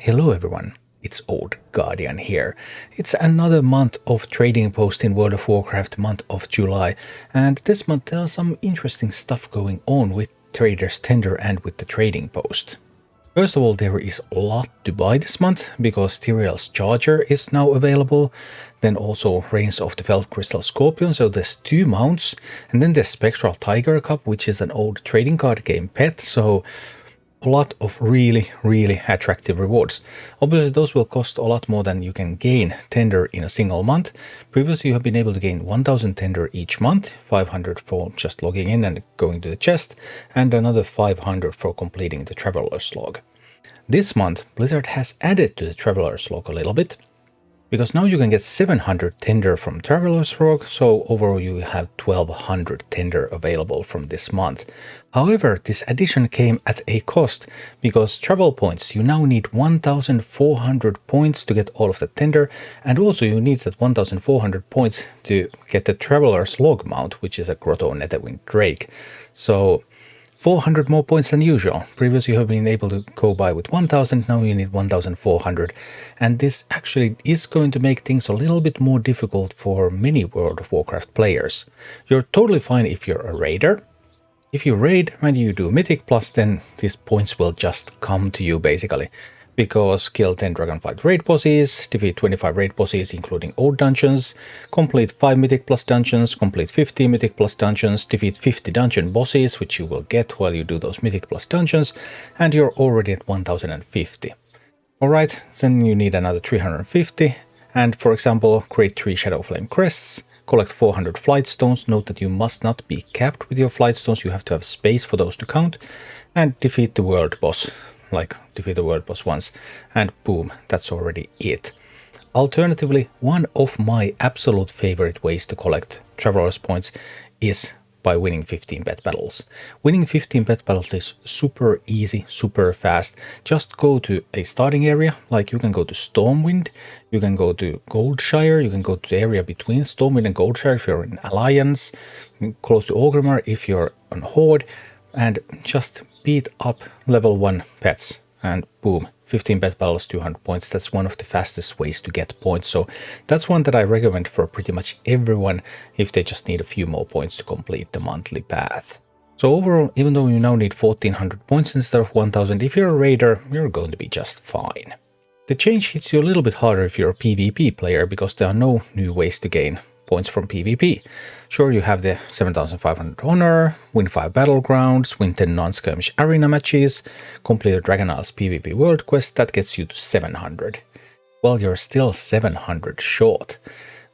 Hello everyone, it's Old Guardian here. It's another month of trading post in World of Warcraft, month of July, and this month there are some interesting stuff going on with Trader's Tender and with the trading post. First of all, there is a lot to buy this month because Tyrael's Charger is now available, then also Reigns of the Felt Crystal Scorpion, so there's 2 mounts, and then there's Spectral Tiger Cup, which is an old trading card game pet, so a lot of really attractive rewards. Obviously those will cost a lot more than you can gain tender in a single month. Previously you have been able to gain 1000 tender each month, 500 for just logging in and going to the chest, and another 500 for completing the Traveler's Log. This month Blizzard has added to the Traveler's Log a little bit, because now you can get 700 tender from Traveler's Log, so overall you have 1200 tender available from this month. However, this addition came at a cost, because travel points, you now need 1400 points to get all of the tender, and also you need that 1400 points to get the Traveler's Log mount, which is a Grotto Netherwind Drake. So 400 more points than usual. Previously you have been able to go by with 1000, now you need 1400. And this actually is going to make things a little bit more difficult for many World of Warcraft players. You're totally fine if you're a raider. If you raid and you do Mythic Plus, then these points will just come to you basically. Because kill 10 Dragonflight raid bosses, defeat 25 raid bosses including old dungeons, complete 5 Mythic Plus dungeons, complete 50 Mythic Plus dungeons, defeat 50 dungeon bosses, which you will get while you do those Mythic Plus dungeons, and you're already at 1050. Alright, then you need another 350, and for example, create 3 Shadowflame crests, collect 400 flight stones. Note that you must not be capped with your flight stones, you have to have space for those to count, and defeat the world boss. Like defeat the world boss once, and boom, that's already it. Alternatively, one of my absolute favorite ways to collect Traveler's points is by winning 15 bet battles. Winning 15 bet battles is super easy, super fast. Just go to a starting area, like you can go to Stormwind, you can go to Goldshire, you can go to the area between Stormwind and Goldshire if you're in Alliance, close to Orgrimmar if you're on Horde, and just beat up level 1 pets, and boom, 15 bet battles, 200 points. That's one of the fastest ways to get points, so that's one that I recommend for pretty much everyone if they just need a few more points to complete the monthly path. So overall, even though you now need 1400 points instead of 1000, if you're a raider, you're going to be just fine. The change hits you a little bit harder if you're a PvP player, because there are no new ways to gain points from PvP. Sure, you have the 7500 honor, win 5 battlegrounds, win 10 non-skirmish arena matches, complete a Dragon Isles PvP world quest, that gets you to 700. Well, you're still 700 short.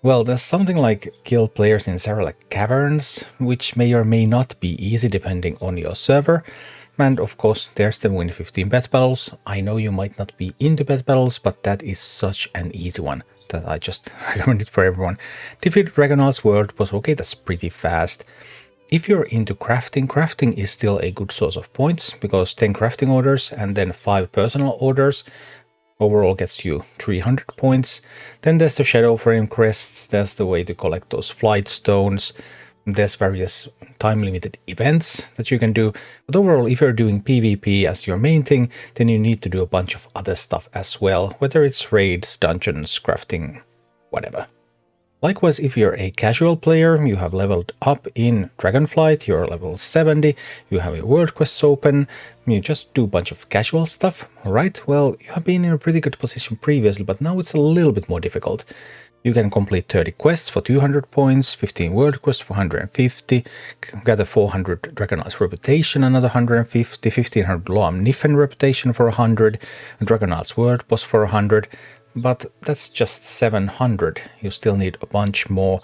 Well, there's something like kill players in Sarlacc Caverns, which may or may not be easy depending on your server. And of course, there's the win 15 bet battles. I know you might not be into bet battles, but that is such an easy one that I just recommend it for everyone. Defeat Dragon Isles world boss, okay, that's pretty fast. If you're into crafting, crafting is still a good source of points, because 10 crafting orders and then 5 personal orders overall gets you 300 points. Then there's the Shadowflame crests, there's the way to collect those flight stones. There's various time-limited events that you can do, but overall, if you're doing PvP as your main thing, then you need to do a bunch of other stuff as well, whether it's raids, dungeons, crafting, whatever. Likewise, if you're a casual player, you have leveled up in Dragonflight, you're level 70, you have a world quest open, you just do a bunch of casual stuff, alright? Well, you have been in a pretty good position previously, but now it's a little bit more difficult. You can complete 30 quests for 200 points, 15 world quests for 150, gather 400 Dragon Isles reputation, another 150, 1500 Loam Niffen reputation for 100, Dragon Isles world boss for 100, but that's just 700. You still need a bunch more.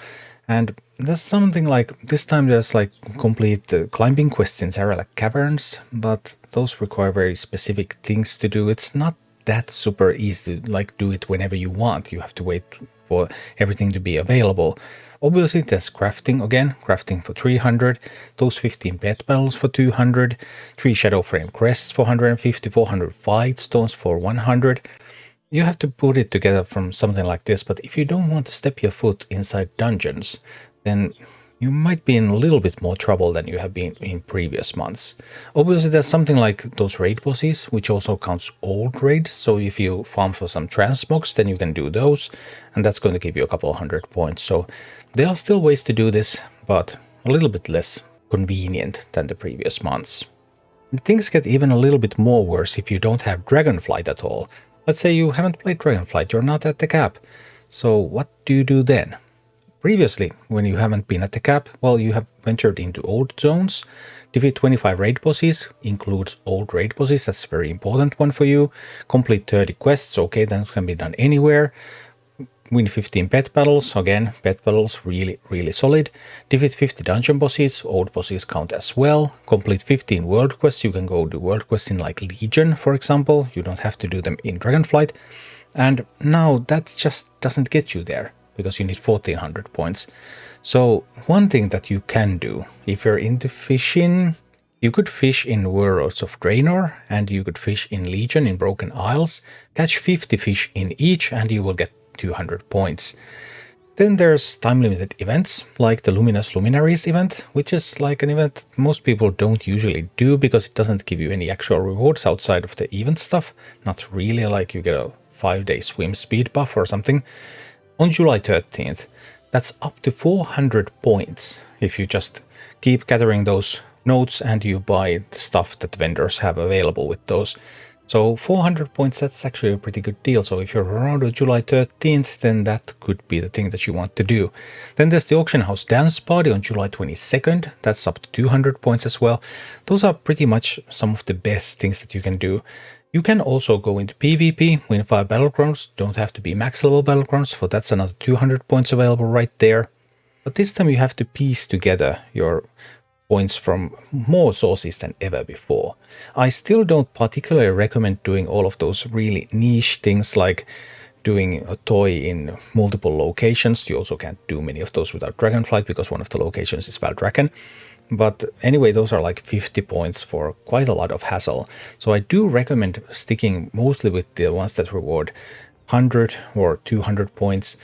And there's something like, this time there's like complete climbing quests in Sarlacc Caverns, but those require very specific things to do. It's not that super easy to like do it whenever you want. You have to wait for everything to be available. Obviously there's crafting again, crafting for 300, those 15 bet battles for 200, 3 Shadowflame crests for 150, 400 flight stones for 100. You have to put it together from something like this, but if you don't want to step your foot inside dungeons, then you might be in a little bit more trouble than you have been in previous months. Obviously, there's something like those raid bosses, which also counts old raids. So if you farm for some transmogs, then you can do those, and that's going to give you a couple of 100 points. So there are still ways to do this, but a little bit less convenient than the previous months. And things get even a little bit more worse if you don't have Dragonflight at all. Let's say you haven't played Dragonflight, you're not at the cap. So what do you do then? Previously, when you haven't been at the cap, well, you have ventured into old zones. Defeat 25 raid bosses, includes old raid bosses, that's a very important one for you. Complete 30 quests, okay, that can be done anywhere. Win 15 pet battles, again, pet battles, really solid. Defeat 50 dungeon bosses, old bosses count as well. Complete 15 world quests, you can go do world quests in like Legion, for example. You don't have to do them in Dragonflight. And now that just doesn't get you there, because you need 1400 points. So one thing that you can do, if you're into fishing, you could fish in Worlds of Draenor, and you could fish in Legion in Broken Isles, catch 50 fish in each, and you will get 200 points. Then there's time-limited events, like the Luminous Luminaries event, which is like an event that most people don't usually do because it doesn't give you any actual rewards outside of the event stuff. Not really, like you get a 5-day swim speed buff or something. On July 13th, that's up to 400 points if you just keep gathering those notes and you buy the stuff that vendors have available with those. So 400 points, that's actually a pretty good deal. So if you're around July 13th, then that could be the thing that you want to do. Then there's the Auction House Dance Party on July 22nd. That's up to 200 points as well. Those are pretty much some of the best things that you can do. You can also go into PvP, win 5 battlegrounds, don't have to be max level battlegrounds, for that's another 200 points available right there. But this time you have to piece together your points from more sources than ever before. I still don't particularly recommend doing all of those really niche things like doing a toy in multiple locations. You also can't do many of those without Dragonflight because one of the locations is Valdraken. But anyway, those are like 50 points for quite a lot of hassle. So I do recommend sticking mostly with the ones that reward 100 or 200 points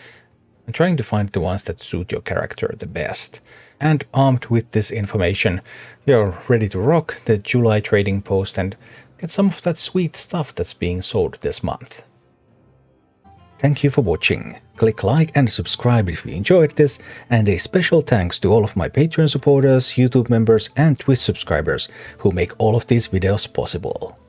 and trying to find the ones that suit your character the best. And armed with this information, you're ready to rock the July trading post and get some of that sweet stuff that's being sold this month. Thank you for watching. Click like and subscribe if you enjoyed this, and a special thanks to all of my Patreon supporters, YouTube members and Twitch subscribers who make all of these videos possible.